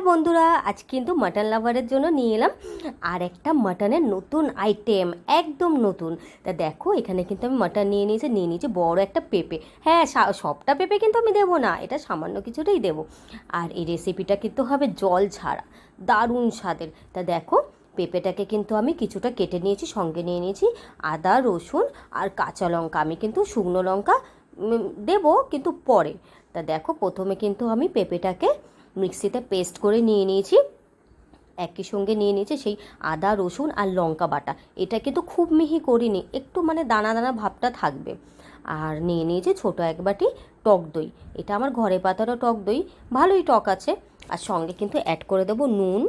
বন্ধুরা আজ কিন্তু মাটন লাভারের জন্য নিয়ে এলাম আর একটা মাটনের নতুন আইটেম, একদম নতুন। তা দেখো এখানে কিন্তু আমি মাটন নিয়ে নিয়েছি বড় একটা পেঁপে। হ্যাঁ, সবটা পেঁপে কিন্তু আমি দেবো না, এটা সামান্য কিছুটাই দেবো। আর এই রেসিপিটা কিন্তু হবে জল ছাড়া, দারুণ স্বাদের। তা দেখো পেঁপেটাকে কিন্তু আমি কিছুটা কেটে নিয়েছি, সঙ্গে নিয়ে নিয়েছি আদা, রসুন আর কাঁচা লঙ্কা। আমি কিন্তু শুকনো লঙ্কা দেবো কিন্তু পরে। তা দেখো প্রথমে কিন্তু আমি পেঁপেটাকে মিক্সিতে পেস্ট করে নিয়ে নিয়েছি, একই সঙ্গে নিয়ে নিয়েছি সেই আদা, রসুন আর লঙ্কা বাটা। এটা কিন্তু খুব মিহি করিনি, একটু মানে দানা দানা ভাবটা থাকবে। আর নিয়ে নিয়েছি ছোটো এক বাটি টক দই। এটা আমার ঘরে পাতানো টক দই, ভালোই টক আছে। আর সঙ্গে কিন্তু অ্যাড করে দেবো নুন,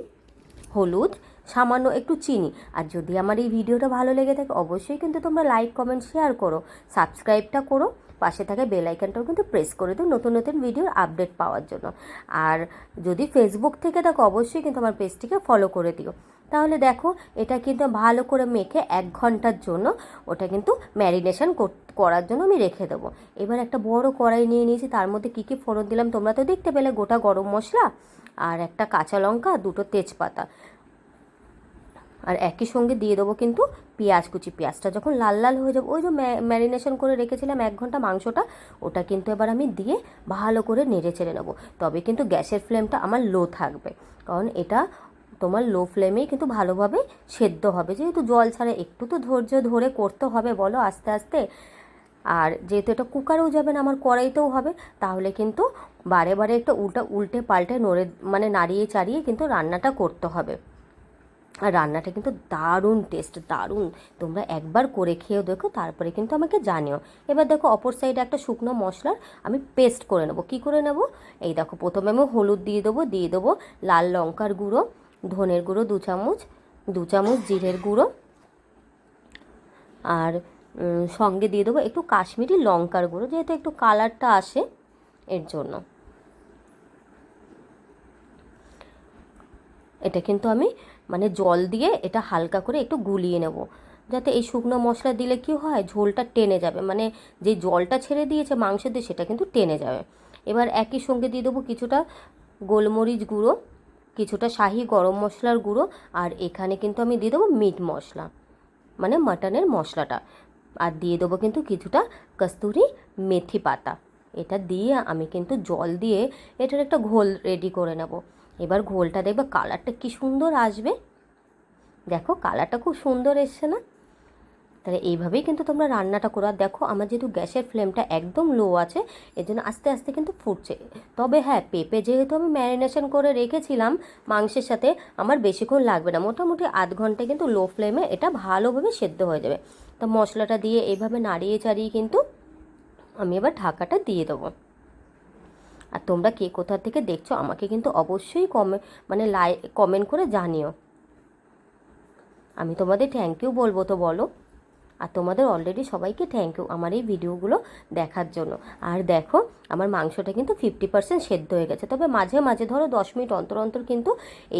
হলুদ, সামান্য একটু চিনি। আর যদি আমার এই ভিডিওটা ভালো লেগে থাকে অবশ্যই কিন্তু তোমরা লাইক, কমেন্ট, শেয়ার করো, সাবস্ক্রাইবটা করো, পাশে থাকা বেল আইকনটাও কিন্তু প্রেস করে দিও নতুন নতুন ভিডিওর আপডেট পাওয়ার জন্য। আর যদি ফেসবুক থেকে থাকো অবশ্যই কিন্তু আমার পেজটিকে ফলো করে দিও। তাহলে দেখো এটা কিন্তু ভালো করে মেখে 1 ঘন্টার জন্য ওটা কিন্তু ম্যারিনেশন করার জন্য আমি রেখে দেবো। এবার একটা বড় কড়াই নিয়ে নিয়েছি, তার মধ্যে কী কী ফোড়ন দিলাম তোমরা তো দেখতে পেলে। গোটা গরম মশলা আর একটা কাঁচা লঙ্কা, 2টো তেজপাতা। আর একই সঙ্গে দিয়ে দেবো কিন্তু পেঁয়াজ কুচি। পেঁয়াজটা যখন লাল লাল হয়ে যাবে, ওই যে ম্যারিনেশন করে রেখেছিলাম 1 ঘন্টা মাংসটা, ওটা কিন্তু এবার আমি দিয়ে ভালো করে নেড়ে চেড়ে নেবো। তবে কিন্তু গ্যাসের ফ্লেমটা আমার লো থাকবে, কারণ এটা তোমার লো ফ্লেমেই কিন্তু ভালোভাবে সেদ্ধ হবে। যেহেতু জল ছাড়া একটু তো ধৈর্য ধরে করতে হবে বলো, আস্তে আস্তে। আর যেহেতু এটা কুকারেও যাবে না, আমার কড়াইতেও হবে, তাহলে কিন্তু বারে বারে একটু উল্টে পাল্টে নাড়িয়ে চাড়িয়ে কিন্তু রান্নাটা করতে হবে। আর রান্নাটা কিন্তু দারুণ টেস্ট, দারুণ। তোমরা একবার করে খেয়েও দেখো, তারপরে কিন্তু আমাকে জানিও। এবার দেখো অপর সাইডে একটা শুকনো মশলার আমি পেস্ট করে নেবো। কী করে নেব, এই দেখো প্রথমে আমি হলুদ দিয়ে দেবো লাল লঙ্কার গুঁড়ো, ধনের গুঁড়ো 2 চামচ, 2 চামচ জিরের গুঁড়ো, আর সঙ্গে দিয়ে দেবো একটু কাশ্মীরি লঙ্কার গুঁড়ো, যেহেতু একটু কালারটা আসে এর জন্য। এটা কিন্তু আমি জল দিয়ে এটা হালকা করে একটু গুলিয়ে নেব, যাতে এই শুকনো মশলা দিলে কি হয়, ঝোলটা টেনে যাবে, যে জলটা ছেড়ে দিয়েছে মাংস দিয়ে সেটা কিন্তু টেনে যাবে। এবার একই সঙ্গে দিয়ে দেবো কিছুটা গোলমরিচ গুঁড়ো, কিছুটা শাহি গরম মশলার গুঁড়ো, আর এখানে কিন্তু আমি দিয়ে দেবো মিট মশলা, মাটনের মশলাটা। আর দিয়ে দেবো কিন্তু কিছুটা কস্তুরি মেথি পাতা। এটা দিয়ে আমি কিন্তু জল দিয়ে এটার একটা ঘোল রেডি করে নেব। এবার ঘোলটা দেখবে কালারটা কি সুন্দর আসবে, দেখো কালারটা খুব সুন্দর এসছে না? তাহলে এইভাবেই কিন্তু তোমরা রান্নাটা করো। আর দেখো আমার যেহেতু গ্যাসের ফ্লেমটা একদম লো আছে, এর জন্য আস্তে আস্তে কিন্তু ফুটছে। তবে হ্যাঁ, পেঁপে যেহেতু আমি ম্যারিনেশন করে রেখেছিলাম মাংসের সাথে, আমার বেশিক্ষণ লাগবে না, মোটামুটি আধ ঘন্টায় কিন্তু লো ফ্লেমে এটা ভালোভাবে সেদ্ধ হয়ে যাবে। তো মশলাটা দিয়ে এইভাবে নাড়িয়ে চাড়িয়ে কিন্তু আমি এবার ঢাকাটা দিয়ে দেবো। আর তোমরা কে কোথা থেকে দেখছো আমাকে কিন্তু অবশ্যই কমেন্ট করে জানিও। আমি তোমাদের থ্যাংক ইউ বলবো তো বলো। আর তোমাদের অলরেডি সবাইকে থ্যাংক ইউ আমার এই ভিডিওগুলো দেখার জন্য। আর দেখো আমার মাংসটা কিন্তু 50% সেদ্ধ হয়ে গেছে। তবে মাঝে মাঝে ধরো 10 মিনিট অন্তর অন্তর কিন্তু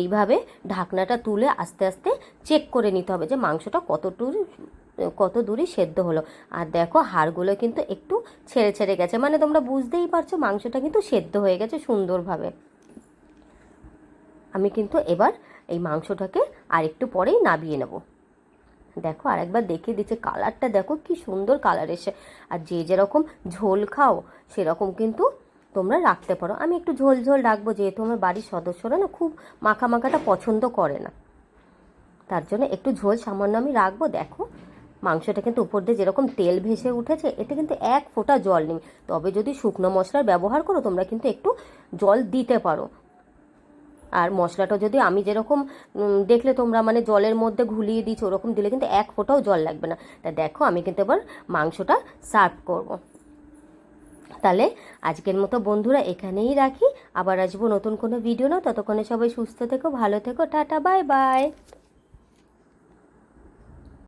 এইভাবে ঢাকনাটা তুলে আস্তে আস্তে চেক করে নিতে হবে যে মাংসটা কত দূরই সেদ্ধ হলো। আর দেখো হাড়গুলো কিন্তু একটু ছেড়ে ছেড়ে গেছে, তোমরা বুঝতেই পারছো মাংসটা কিন্তু সেদ্ধ হয়ে গেছে সুন্দরভাবে। আমি কিন্তু এবার এই মাংসটাকে আরেকটু পরেই নামিয়ে নেব। দেখো আরেকবার দেখিয়ে দিচ্ছে, কালারটা দেখো কি সুন্দর কালার এসে। আর যে যেরকম ঝোল খাও সেরকম কিন্তু তোমরা রাখতে পারো। আমি একটু ঝোল ঝোল রাখবো, যেহেতু আমার বাড়ির সদস্যরা না খুব মাখা মাখাটা পছন্দ করে না, তার জন্য একটু ঝোল সামান্য আমি রাখবো। দেখো মাংসটা কিন্তু উপর দিয়ে যেরকম তেল ভেসে উঠেছে, এতে কিন্তু 1 ফোঁটা জল নেই। তবে যদি শুকনো মশলার ব্যবহার করো তোমরা কিন্তু একটু জল দিতে পারো। আর মশলাটা যদি আমি যেরকম দেখলে তোমরা জলের মধ্যে ঘুলিয়ে দিচ্ছ ওরকম দিলে কিন্তু 1 ফোঁটাও জল লাগবে না। তা দেখো আমি কিন্তু এবার মাংসটা সার্ভ করব। তাহলে আজকের মতো বন্ধুরা এখানেই রাখি, আবার আসবো নতুন কোনো ভিডিও না। ততক্ষণে সবাই সুস্থ থেকো, ভালো থেকো, টাটা, বাই বাই।